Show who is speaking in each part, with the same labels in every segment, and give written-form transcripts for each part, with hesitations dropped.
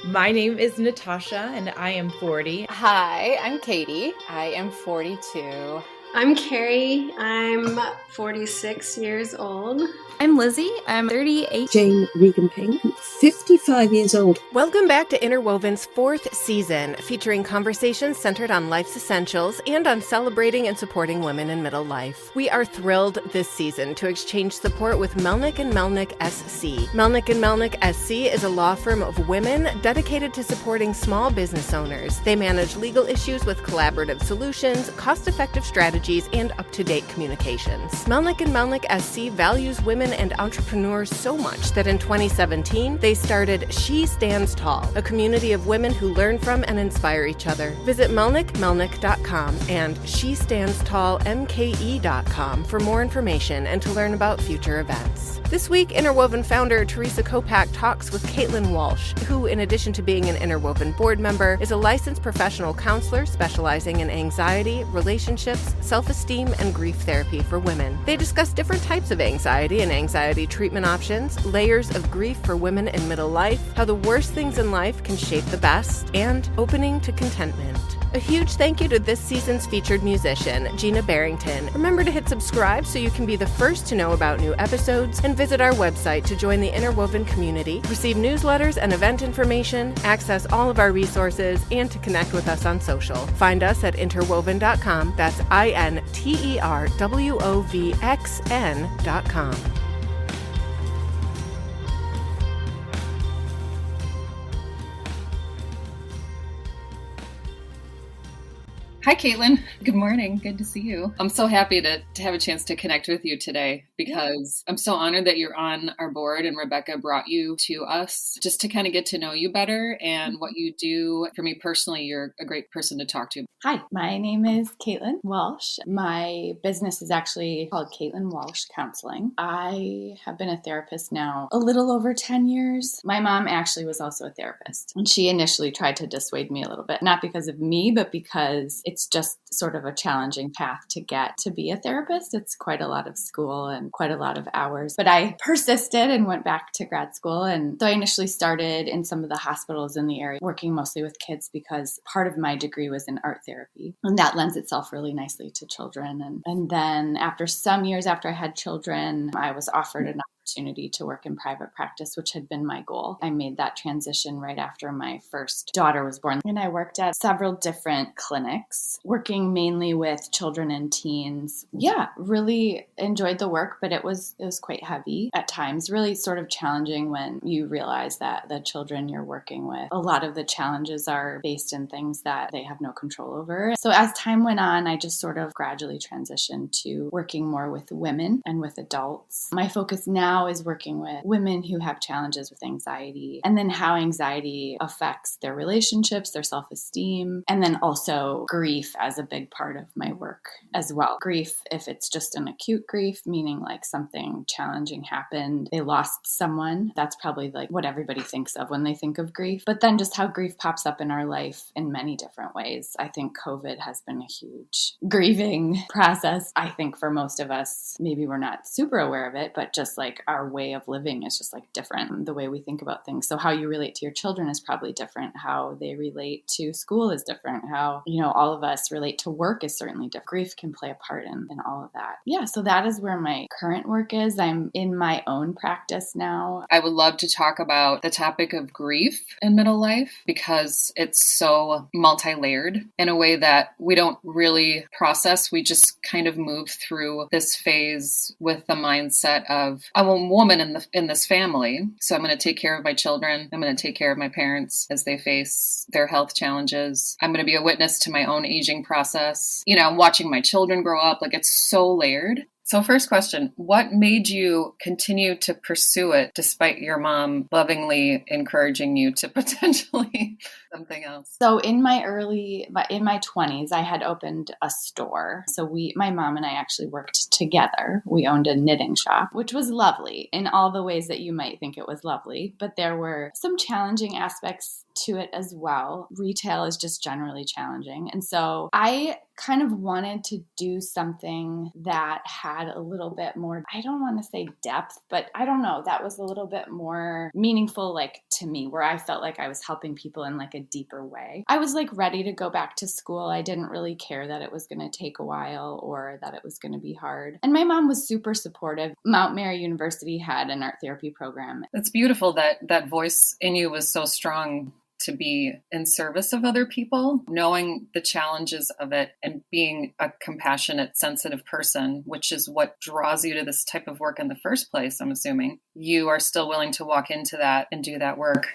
Speaker 1: My name is Natasha and I am 40.
Speaker 2: Hi, I'm Katie. I am 42.
Speaker 3: I'm Carrie. I'm 46 years old.
Speaker 4: I'm Lizzie. I'm 38.
Speaker 5: Jane Regan-Payne, 55 years old.
Speaker 2: Welcome back to Interwovxn's 4th season, featuring conversations centered on life's essentials and on celebrating and supporting women in middle life. We are thrilled this season to exchange support with Melnick & Melnick SC. Melnick & Melnick SC is a law firm of women dedicated to supporting small business owners. They manage legal issues with collaborative solutions, cost-effective strategies, and up-to-date communications. Melnick & Melnick SC values women and entrepreneurs so much that in 2017, they started She Stands Tall, a community of women who learn from and inspire each other. Visit melnickmelnick.com and shestandstallmke.com for more information and to learn about future events. This week, Interwoven founder Theresa talks with Caitlin Walsh, who, in addition to being an Interwoven board member, is a licensed professional counselor specializing in anxiety, relationships, self-esteem, and grief therapy for women. They discuss different types of anxiety and anxiety treatment options, layers of grief for women in middle life, how the worst things in life can shape the best, and opening to contentment. A huge thank you to this season's featured musician, Gina Barrington. Remember to hit subscribe so you can be the first to know about new episodes, and visit our website to join the Interwoven community, receive newsletters and event information, access all of our resources, and to connect with us on social. Find us at interwoven.com. That's interwovxn.com.
Speaker 6: Hi, Caitlin. Good morning. Good to see you. I'm so happy to have a chance to connect with you today because I'm so honored that you're on our board and Rebecca brought you to us just to kind of get to know you better and what you do. For me personally, you're a great person to talk to.
Speaker 4: Hi, my name is Caitlin Walsh. My business is actually called Caitlin-walsh-counseling. I have been a therapist now a little over 10 years. My mom actually was also a therapist, and she initially tried to dissuade me a little bit, not because of me, but because it's just sort of a challenging path to get to be a therapist. It's quite a lot of school and quite a lot of hours. But I persisted and went back to grad school. And so I initially started in some of the hospitals in the area, working mostly with kids because part of my degree was in art therapy. And that lends itself really nicely to children. And then after some years after I had children, I was offered an opportunity to work in private practice, which had been my goal. I made that transition right after my first daughter was born. And I worked at several different clinics, working mainly with children and teens. Yeah, really enjoyed the work, but it was quite heavy at times, really sort of challenging when you realize that the children you're working with, a lot of the challenges are based in things that they have no control over. So as time went on, I just sort of gradually transitioned to working more with women and with adults. My focus now is working with women who have challenges with anxiety, and then how anxiety affects their relationships, their self-esteem, and then also grief as a big part of my work as well. Grief, if it's just an acute grief, meaning like something challenging happened, they lost someone, that's probably like what everybody thinks of when they think of grief. But then just how grief pops up in our life in many different ways. I think COVID has been a huge grieving process. I think for most of us, maybe we're not super aware of it, but just like our way of living is just like different, the way we think about things. So how you relate to your children is probably different. How they relate to school is different. How, all of us relate to work is certainly different. Grief can play a part in all of that. Yeah, so that is where my current work is. I'm in my own practice now.
Speaker 6: I would love to talk about the topic of grief in middle life because it's so multi-layered in a way that we don't really process. We just kind of move through this phase with the mindset of, I'm a woman in this family, so I'm going to take care of my children. I'm going to take care of my parents as they face their health challenges. I'm going to be a witness to my own aging process. I'm watching my children grow up. Like, it's so layered. So first question, what made you continue to pursue it despite your mom lovingly encouraging you to potentially something else?
Speaker 4: So in my 20s, I had opened a store. So my mom and I actually worked together. We owned a knitting shop, which was lovely in all the ways that you might think it was lovely. But there were some challenging aspects to it as well. Retail is just generally challenging. And so I kind of wanted to do something that had a little bit more, I don't want to say depth, but I don't know, that was a little bit more meaningful, like to me, where I felt like I was helping people in like a deeper way. I was like ready to go back to school. I didn't really care that it was going to take a while or that it was going to be hard. And my mom was super supportive. Mount Mary University had an art therapy program.
Speaker 6: It's beautiful that that voice in you was so strong to be in service of other people, knowing the challenges of it and being a compassionate, sensitive person, which is what draws you to this type of work in the first place, I'm assuming. You are still willing to walk into that and do that work.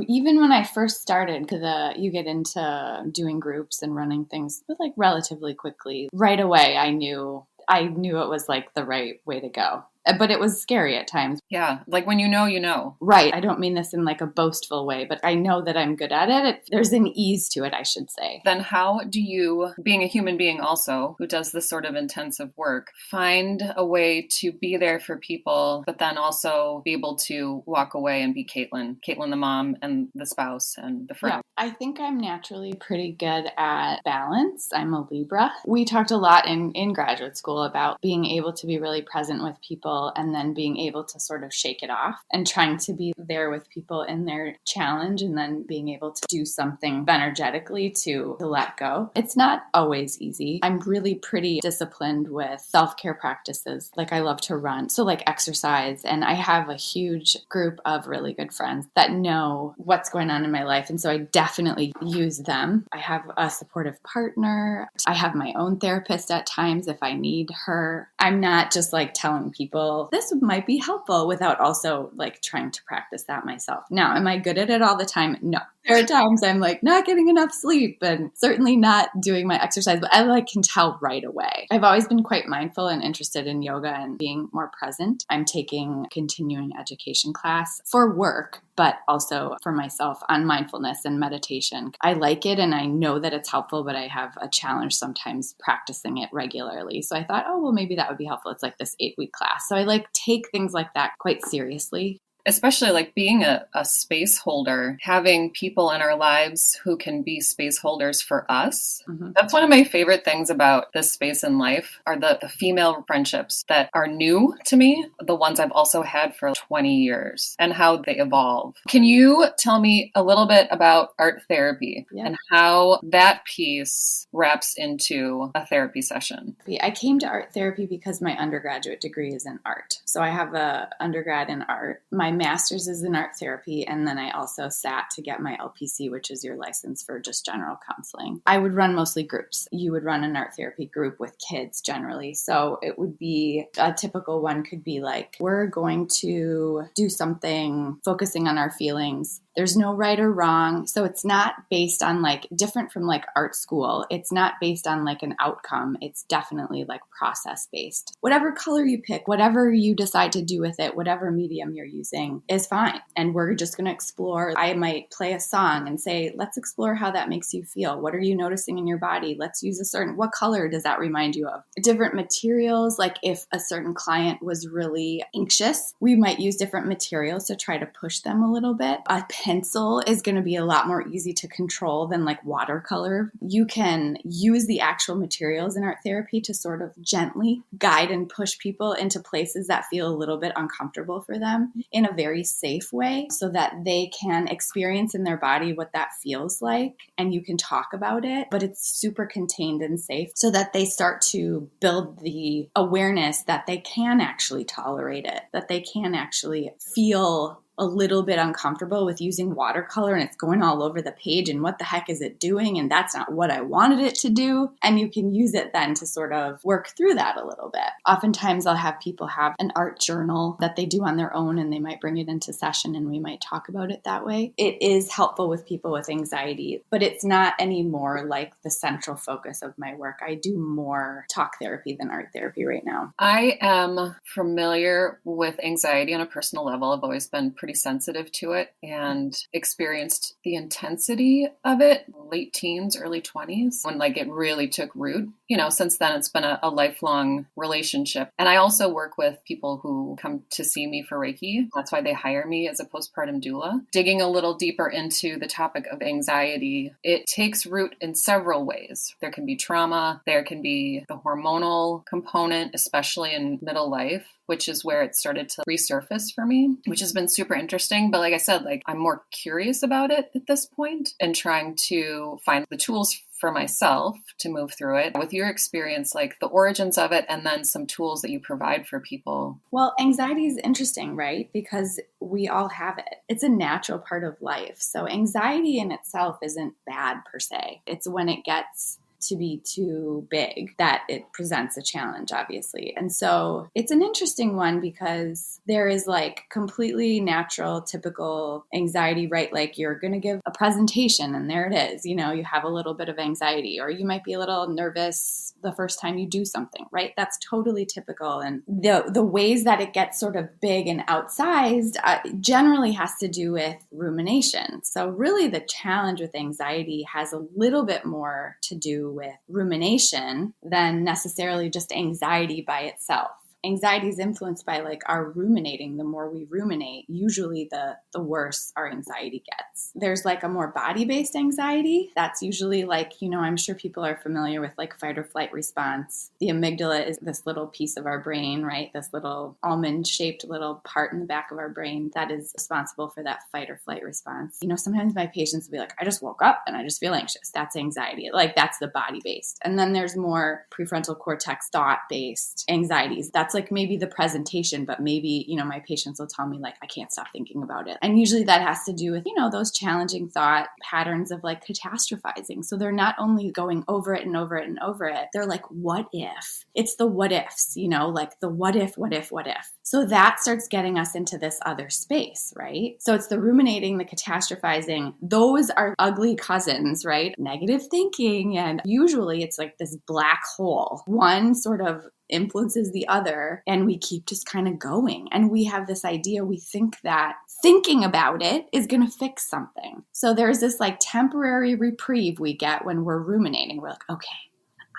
Speaker 4: Even when I first started, you get into doing groups and running things, but like relatively quickly. Right away, I knew it was like the right way to go. But it was scary at times.
Speaker 6: Yeah, like when you know, you know.
Speaker 4: Right. I don't mean this in like a boastful way, but I know that I'm good at it. There's an ease to it, I should say.
Speaker 6: Then how do you, being a human being also, who does this sort of intensive work, find a way to be there for people, but then also be able to walk away and be Caitlin the mom and the spouse and the friend?
Speaker 4: Yeah, I think I'm naturally pretty good at balance. I'm a Libra. We talked a lot in graduate school about being able to be really present with people and then being able to sort of shake it off and trying to be there with people in their challenge and then being able to do something energetically to let go. It's not always easy. I'm really pretty disciplined with self-care practices. Like I love to run. So like exercise. And I have a huge group of really good friends that know what's going on in my life. And so I definitely use them. I have a supportive partner. I have my own therapist at times if I need her. I'm not just like telling people this might be helpful without also like trying to practice that myself. Now, am I good at it all the time? No. There are times I'm like not getting enough sleep and certainly not doing my exercise, but I like can tell right away. I've always been quite mindful and interested in yoga and being more present. I'm taking a continuing education class for work, but also for myself on mindfulness and meditation. I like it and I know that it's helpful, but I have a challenge sometimes practicing it regularly. So I thought, oh, well, maybe that would be helpful. It's like this 8-week class. So I like take things like that quite seriously.
Speaker 6: Especially like being a space holder, having people in our lives who can be space holders for us. Mm-hmm. That's one of my favorite things about this space in life are the female friendships that are new to me, the ones I've also had for 20 years and how they evolve. Can you tell me a little bit about art therapy and how that piece wraps into a therapy session?
Speaker 4: I came to art therapy because my undergraduate degree is in art. So I have an undergrad in art. My master's is in art therapy, and then I also sat to get my LPC, which is your license for just general counseling. I would run mostly groups. You would run an art therapy group with kids generally. So it would be a typical one could be like, we're going to do something focusing on our feelings. There's no right or wrong. So it's not based on like different from like art school. It's not based on like an outcome. It's definitely like process based. Whatever color you pick, whatever you decide to do with it, whatever medium you're using is fine. And we're just going to explore. I might play a song and say, let's explore how that makes you feel. What are you noticing in your body? Let's use what color does that remind you of? Different materials. Like if a certain client was really anxious, we might use different materials to try to push them a little bit. A pencil is going to be a lot more easy to control than like watercolor. You can use the actual materials in art therapy to sort of gently guide and push people into places that feel a little bit uncomfortable for them in a very safe way so that they can experience in their body what that feels like and you can talk about it, but it's super contained and safe so that they start to build the awareness that they can actually tolerate it, that they can actually feel a little bit uncomfortable with using watercolor and it's going all over the page and what the heck is it doing? And that's not what I wanted it to do. And you can use it then to sort of work through that a little bit. Oftentimes I'll have people have an art journal that they do on their own and they might bring it into session and we might talk about it that way. It is helpful with people with anxiety, but it's not anymore like the central focus of my work. I do more talk therapy than art therapy right now.
Speaker 6: I am familiar with anxiety on a personal level. I've always been pretty sensitive to it and experienced the intensity of it late teens, early 20s when like it really took root since then it's been a lifelong relationship. And I also work with people who come to see me for Reiki. That's why they hire me as a postpartum doula. Digging a little deeper into the topic of anxiety, it takes root in several ways. There can be trauma, there can be the hormonal component, especially in middle life, which is where it started to resurface for me, which has been super interesting. But like I said, I'm more curious about it at this point and trying to find the tools for myself to move through it. With your experience, the origins of it, and then some tools that you provide for people.
Speaker 4: Well, anxiety is interesting, right? Because we all have it. It's a natural part of life. So anxiety in itself isn't bad per se. It's when it gets to be too big that it presents a challenge, obviously. And so it's an interesting one because there is completely natural, typical anxiety, right? You're going to give a presentation and there it is. You have a little bit of anxiety, or you might be a little nervous the first time you do something, right? That's totally typical. And the ways that it gets sort of big and outsized generally has to do with rumination. So really the challenge with anxiety has a little bit more to do with rumination than necessarily just anxiety by itself. Anxiety is influenced by our ruminating. The more we ruminate, usually the worse our anxiety gets. There's a more body-based anxiety. That's usually I'm sure people are familiar with fight or flight response. The amygdala is this little piece of our brain, right? This little almond-shaped little part in the back of our brain that is responsible for that fight or flight response. Sometimes my patients will be I just woke up and I just feel anxious. That's anxiety. That's the body-based. And then there's more prefrontal cortex thought-based anxieties. That's maybe the presentation, but maybe, my patients will tell me I can't stop thinking about it. And usually that has to do with, those challenging thought patterns of catastrophizing. So they're not only going over it and over it and over it, they're what if? It's the what ifs, the what if, what if, what if. So that starts getting us into this other space, right? So it's the ruminating, the catastrophizing. Those are ugly cousins, right? Negative thinking. And usually it's this black hole. One sort of influences the other, and we keep just kind of going. And we have this idea, we think that thinking about it is going to fix something. So there's this temporary reprieve we get when we're ruminating. We're okay,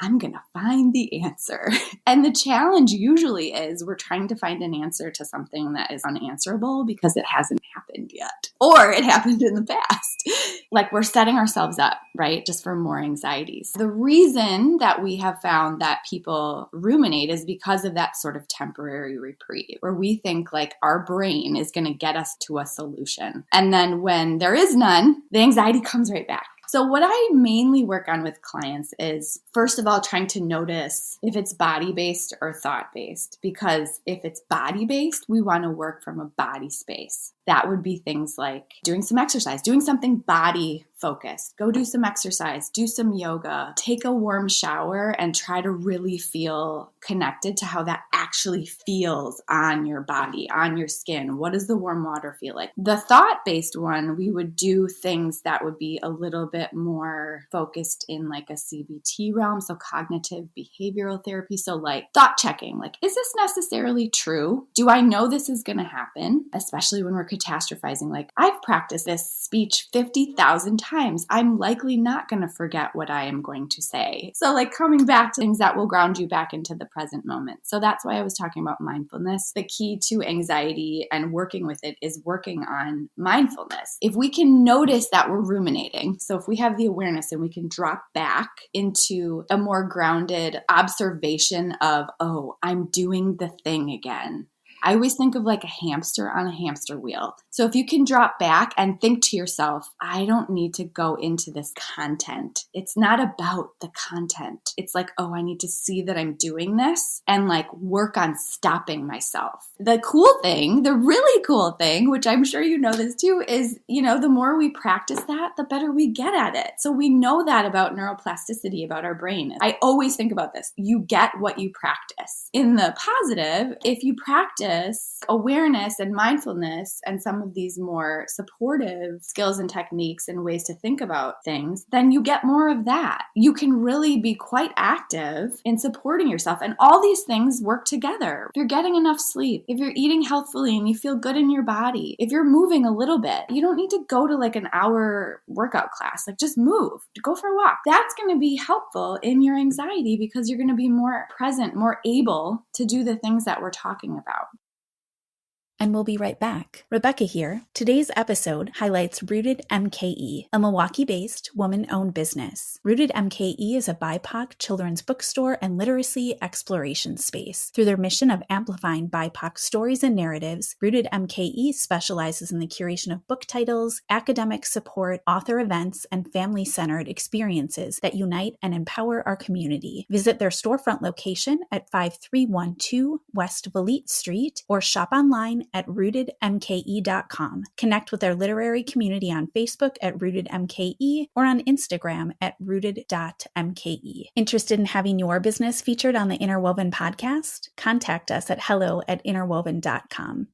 Speaker 4: I'm going to find the answer. And the challenge usually is we're trying to find an answer to something that is unanswerable because it hasn't happened yet, or it happened in the past. We're setting ourselves up, right? Just for more anxieties. The reason that we have found that people ruminate is because of that sort of temporary reprieve, where we think our brain is going to get us to a solution. And then when there is none, the anxiety comes right back. So what I mainly work on with clients is, first of all, trying to notice if it's body-based or thought-based. Because if it's body-based, we want to work from a body space. That would be things like doing some exercise, doing something body focused. Go do some exercise, do some yoga, take a warm shower, and try to really feel connected to how that actually feels on your body, on your skin. What does the warm water feel like? The thought-based one, we would do things that would be a little bit more focused in a CBT realm, so cognitive behavioral therapy. So thought checking, is this necessarily true? Do I know this is going to happen? Especially when we're catastrophizing. I've practiced this speech 50,000 times. I'm likely not going to forget what I am going to say. So coming back to things that will ground you back into the present moment. So that's why I was talking about mindfulness. The key to anxiety and working with it is working on mindfulness. If we can notice that we're ruminating, so if we have the awareness and we can drop back into a more grounded observation of, oh, I'm doing the thing again. I always think of a hamster on a hamster wheel. So if you can drop back and think to yourself, I don't need to go into this content. It's not about the content. It's oh, I need to see that I'm doing this and work on stopping myself. The cool thing, the really cool thing, which I'm sure you know this too, is, the more we practice that, the better we get at it. So we know that about neuroplasticity, about our brain. I always think about this. You get what you practice. In the positive, if you practice practice awareness and mindfulness and some of these more supportive skills and techniques and ways to think about things, then you get more of that. You can really be quite active in supporting yourself. And all these things work together. If you're getting enough sleep, if you're eating healthfully and you feel good in your body, if you're moving a little bit, you don't need to go to like an hour workout class. Like just move, go for a walk. That's going to be helpful in your anxiety because you're going to be more present, more able to do the things that we're talking about.
Speaker 1: And we'll be right back. Rebecca here. Today's episode highlights Rooted MKE, a Milwaukee-based woman-owned business. Rooted MKE is a BIPOC children's bookstore and literacy exploration space. Through their mission of amplifying BIPOC stories and narratives, Rooted MKE specializes in the curation of book titles, academic support, author events, and family-centered experiences that unite and empower our community. Visit their storefront location at 5312 West Valete Street or shop online at rootedmke.com. Connect with their literary community on Facebook at rootedmke or on Instagram at rooted.mke. Interested in having your business featured on the Interwoven podcast? Contact us at hello@interwoven.com.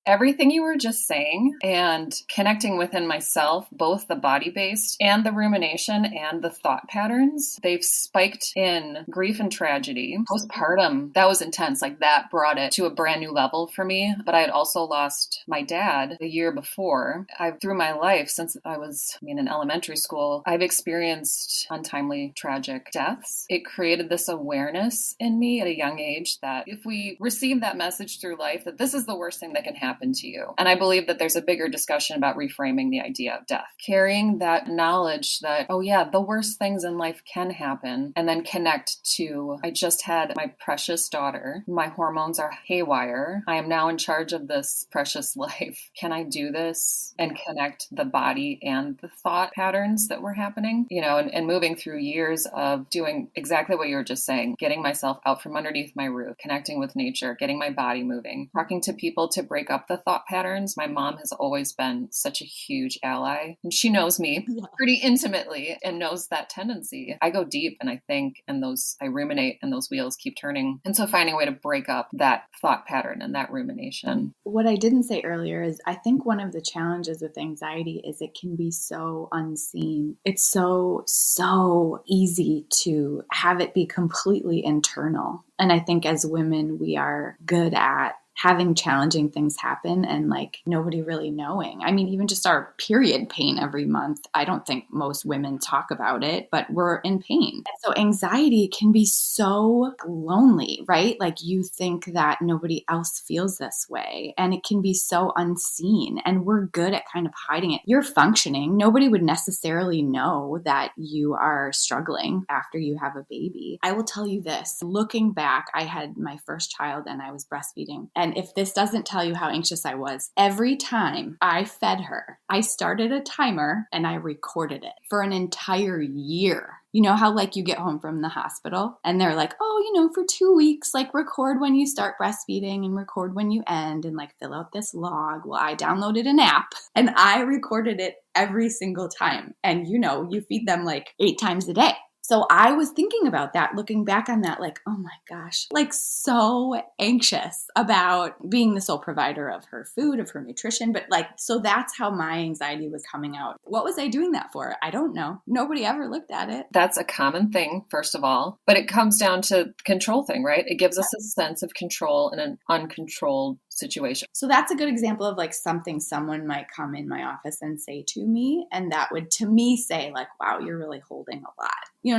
Speaker 6: Everything you were just saying and connecting within myself, both the body-based and the rumination and the thought patterns, they've spiked in grief and tragedy. Postpartum, that was intense. Like that brought it to a brand new level for me. But I had also lost my dad the year before. Through my life, since I was in elementary school, I've experienced untimely tragic deaths. It created this awareness in me at a young age that if we receive that message through life, that this is the worst thing that can happen to you. And I believe that there's a bigger discussion about reframing the idea of death. Carrying that knowledge that, oh yeah, the worst things in life can happen, and then connect to, I just had my precious daughter. My hormones are haywire. I am now in charge of this precious life. Can I do this? And connect the body and the thought patterns that were happening, and moving through years of doing exactly what you were just saying, getting myself out from underneath my roof, connecting with nature, getting my body moving, talking to people to break up the thought patterns. My mom has always been such a huge ally, and she knows me pretty intimately and knows that tendency. I go deep and I think, and I ruminate, and those wheels keep turning. And so finding a way to break up that thought pattern and that rumination.
Speaker 4: What I didn't say earlier is I think one of the challenges with anxiety is it can be so unseen. It's so easy to have it be completely internal. And I think as women, we are good at having challenging things happen and nobody really knowing. I mean, even just our period pain every month, I don't think most women talk about it, but we're in pain. And so anxiety can be so lonely, right? You think that nobody else feels this way, and it can be so unseen, and we're good at kind of hiding it. You're functioning. Nobody would necessarily know that you are struggling after you have a baby. I will tell you this, looking back, I had my first child and I was breastfeeding. And if this doesn't tell you how anxious I was, every time I fed her, I started a timer and I recorded it for an entire year. You know how you get home from the hospital and they're like, oh, for 2 weeks, record when you start breastfeeding and record when you end and fill out this log. Well, I downloaded an app and I recorded it every single time. And you feed them 8 times a day. So I was thinking about that, looking back on that, oh my gosh, so anxious about being the sole provider of her food, of her nutrition. But so that's how my anxiety was coming out. What was I doing that for? I don't know. Nobody ever looked at it.
Speaker 6: That's a common thing, first of all, but it comes down to the control thing, right? It gives us a sense of control in an uncontrolled situation.
Speaker 4: So that's a good example of something someone might come in my office and say to me. And that would, to me, say wow, you're really holding a lot.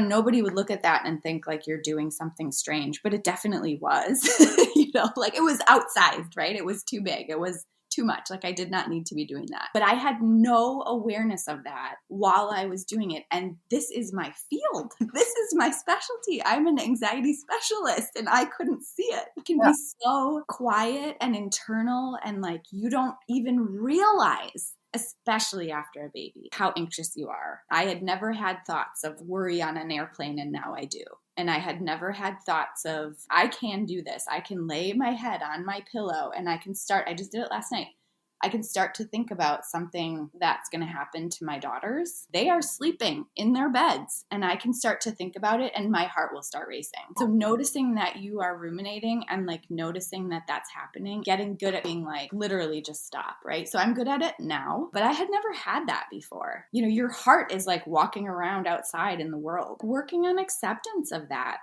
Speaker 4: Nobody would look at that and think you're doing something strange, but it definitely was, it was outsized, right? It was too big. It was too much. I did not need to be doing that. But I had no awareness of that while I was doing it. And this is my field. This is my specialty. I'm an anxiety specialist and I couldn't see it. It can be so quiet and internal and you don't even realize, especially after a baby, how anxious you are. I had never had thoughts of worry on an airplane, and now I do. And I had never had thoughts of, I can do this. I can lay my head on my pillow and I can start. I just did it last night. I can start to think about something that's going to happen to my daughters. They are sleeping in their beds, and I can start to think about it, and my heart will start racing. So noticing that you are ruminating and like noticing that that's happening, getting good at being like, literally just stop, right? So I'm good at it now, but I had never had that before. You know, your heart is like walking around outside in the world, working on acceptance of that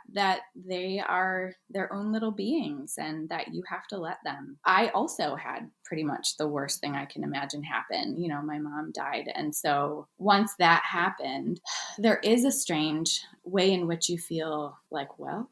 Speaker 4: they are their own little beings and that you have to let them. I also had pretty much the worst thing I can imagine happen. You know, my mom died. And so once that happened, there is a strange way in which you feel like, well,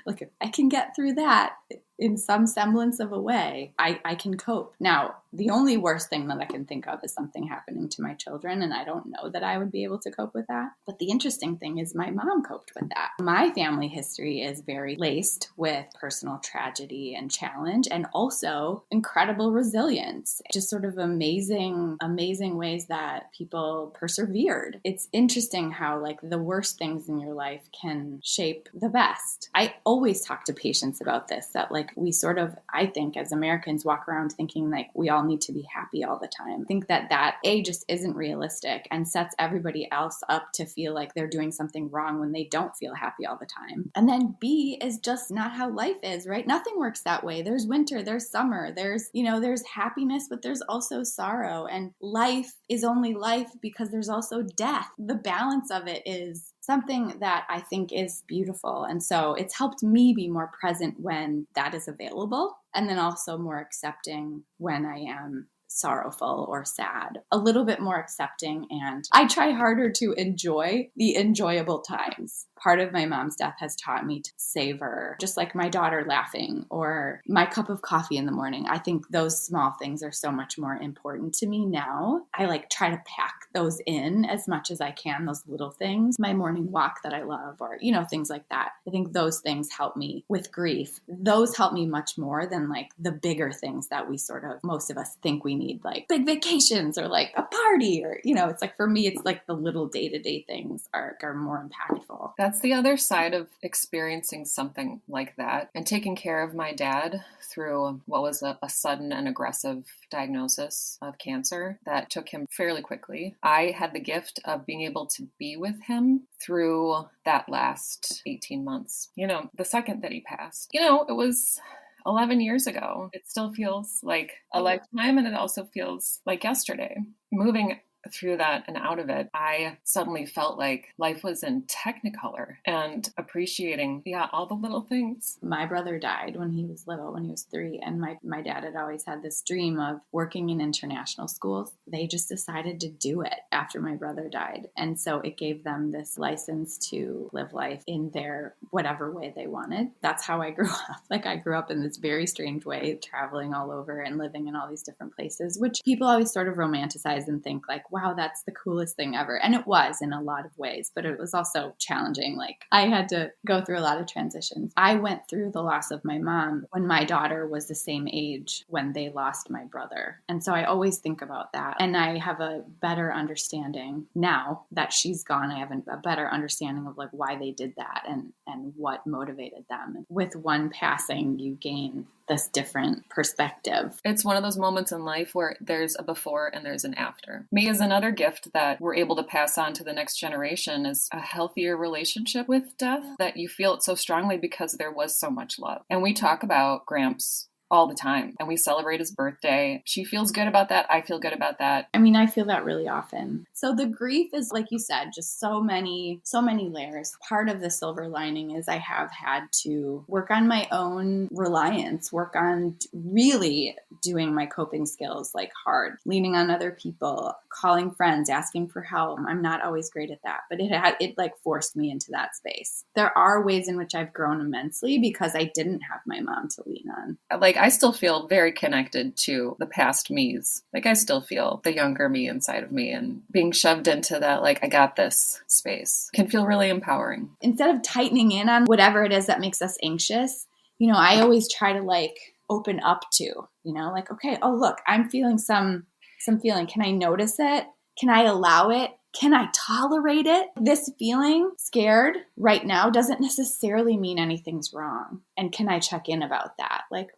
Speaker 4: look, if I can get through that in some semblance of a way, I can cope. Now, the only worst thing that I can think of is something happening to my children, and I don't know that I would be able to cope with that. But the interesting thing is my mom coped with that. My family history is very laced with personal tragedy and challenge, and also incredible resilience. Just sort of amazing ways that people persevered. It's interesting how like the worst things in your life can shape the best. I always talk to patients about this, that like we sort of, I think as Americans, walk around thinking like we all need to be happy all the time. I think that A, just isn't realistic and sets everybody else up to feel like they're doing something wrong when they don't feel happy all the time. And then B is just not how life is, right? Nothing works that way. There's winter, there's summer, there's happiness, but there's also sorrow. And life is only life because there's also death. The balance of it is something that I think is beautiful. And so it's helped me be more present when that is available, and then also more accepting when I am sorrowful or sad, a little bit more accepting. And I try harder to enjoy the enjoyable times. Part of my mom's death has taught me to savor, just like my daughter laughing or my cup of coffee in the morning. I think those small things are so much more important to me now. I like try to pack those in as much as I can, those little things, my morning walk that I love, or, things like that. I think those things help me with grief. Those help me much more than like the bigger things that we sort of, most of us think we need, like big vacations or like a party, or, it's like, for me, it's like the little day-to-day things are more impactful.
Speaker 6: That's the other side of experiencing something like that and taking care of my dad through what was a sudden and aggressive diagnosis of cancer that took him fairly quickly. I had the gift of being able to be with him through that last 18 months. The second that he passed, it was 11 years ago. It still feels like a lifetime, and it also feels like yesterday. Moving through that and out of it, I suddenly felt like life was in Technicolor and appreciating, all the little things.
Speaker 4: My brother died when he was little, when he was 3, and my dad had always had this dream of working in international schools. They just decided to do it after my brother died. And so it gave them this license to live life in their whatever way they wanted. That's how I grew up. Like, I grew up in this very strange way, traveling all over and living in all these different places, which people always sort of romanticize and think like, wow, that's the coolest thing ever. And it was in a lot of ways, but it was also challenging. Like, I had to go through a lot of transitions. I went through the loss of my mom when my daughter was the same age when they lost my brother. And so I always think about that. And I have a better understanding now that she's gone. I have a better understanding of like why they did that and what motivated them. With one passing, you gain this different perspective.
Speaker 6: It's one of those moments in life where there's a before and there's an after. Me is another gift that we're able to pass on to the next generation is a healthier relationship with death, that you feel it so strongly because there was so much love. And we talk about Gramps all the time, and we celebrate his birthday. She feels good about that. I feel good about that.
Speaker 4: I mean, I feel that really often. So the grief is, like you said, just so many layers. Part of the silver lining is I have had to work on my own reliance, work on really doing my coping skills like hard, leaning on other people, calling friends, asking for help. I'm not always great at that, but it like forced me into that space. There are ways in which I've grown immensely because I didn't have my mom to lean on.
Speaker 6: Like, I still feel very connected to the past me's. Like, I still feel the younger me inside of me, and being shoved into that, like, I got this space can feel really empowering.
Speaker 4: Instead of tightening in on whatever it is that makes us anxious, I always try to like open up to, like, okay, oh, look, I'm feeling some feeling. Can I notice it? Can I allow it? Can I tolerate it? This feeling scared right now doesn't necessarily mean anything's wrong. And can I check in about that? Like,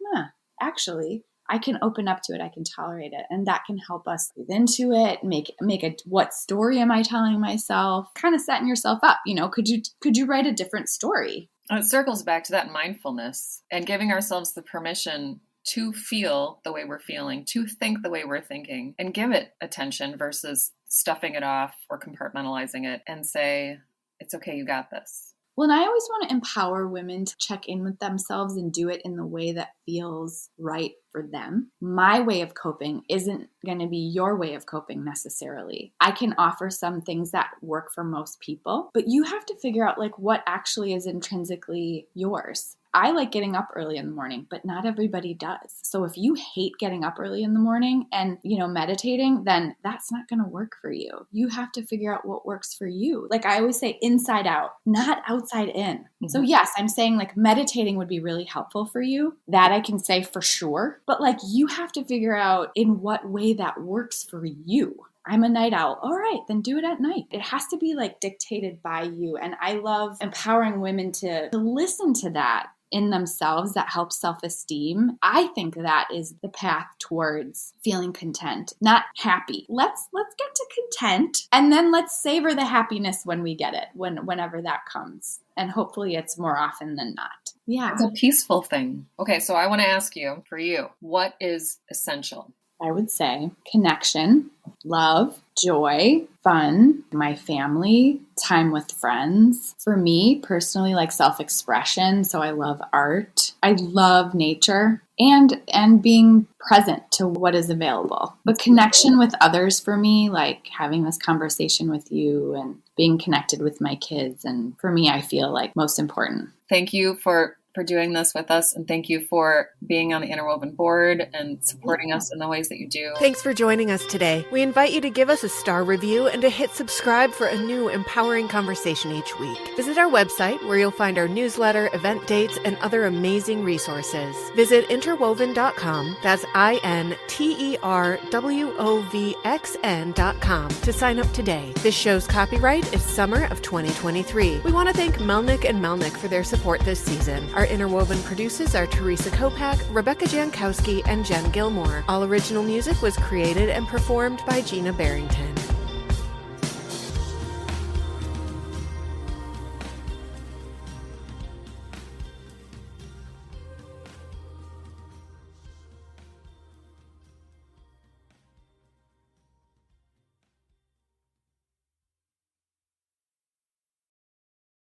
Speaker 4: actually, I can open up to it. I can tolerate it. And that can help us breathe into it, make a, what story am I telling myself? Kind of setting yourself up, could you write a different story?
Speaker 6: It circles back to that mindfulness and giving ourselves the permission to feel the way we're feeling, to think the way we're thinking, and give it attention versus stuffing it off or compartmentalizing it and say, it's okay, you got this.
Speaker 4: Well, and I always want to empower women to check in with themselves and do it in the way that feels right for them. My way of coping isn't going to be your way of coping necessarily. I can offer some things that work for most people, but you have to figure out what actually is intrinsically yours. I like getting up early in the morning, but not everybody does. So if you hate getting up early in the morning and, meditating, then that's not going to work for you. You have to figure out what works for you. Like I always say, inside out, not outside in. Mm-hmm. So yes, I'm saying meditating would be really helpful for you. That I can say for sure. But you have to figure out in what way that works for you. I'm a night owl. All right, then do it at night. It has to be dictated by you. And I love empowering women to listen to that in themselves. That helps self-esteem. I think that is the path towards feeling content, not happy. Let's get to content, and then let's savor the happiness when we get it, whenever that comes. And hopefully it's more often than not. Yeah.
Speaker 6: It's a peaceful thing. Okay, so I want to ask you, for you, what is essential?
Speaker 4: I would say connection, love, joy, fun, my family, time with friends. For me personally, self-expression. So I love art. I love nature and being present to what is available. But connection with others for me, having this conversation with you and being connected with my kids. And for me, I feel most important.
Speaker 6: Thank you for doing this with us, and thank you for being on the Interwoven board and supporting us in the ways that you do.
Speaker 2: Thanks for joining us today. We invite you to give us a star review and to hit subscribe for a new empowering conversation each week. Visit our website where you'll find our newsletter, event dates, and other amazing resources. Visit interwoven.com, that's interwovxn.com, to sign up today. This show's copyright is summer of 2023. We want to thank Melnick and Melnick for their support this season. Our Interwoven producers are Theresa Kopak, Rebecca Jankowski, and Jen Gilmore. All original music was created and performed by Gina Barrington.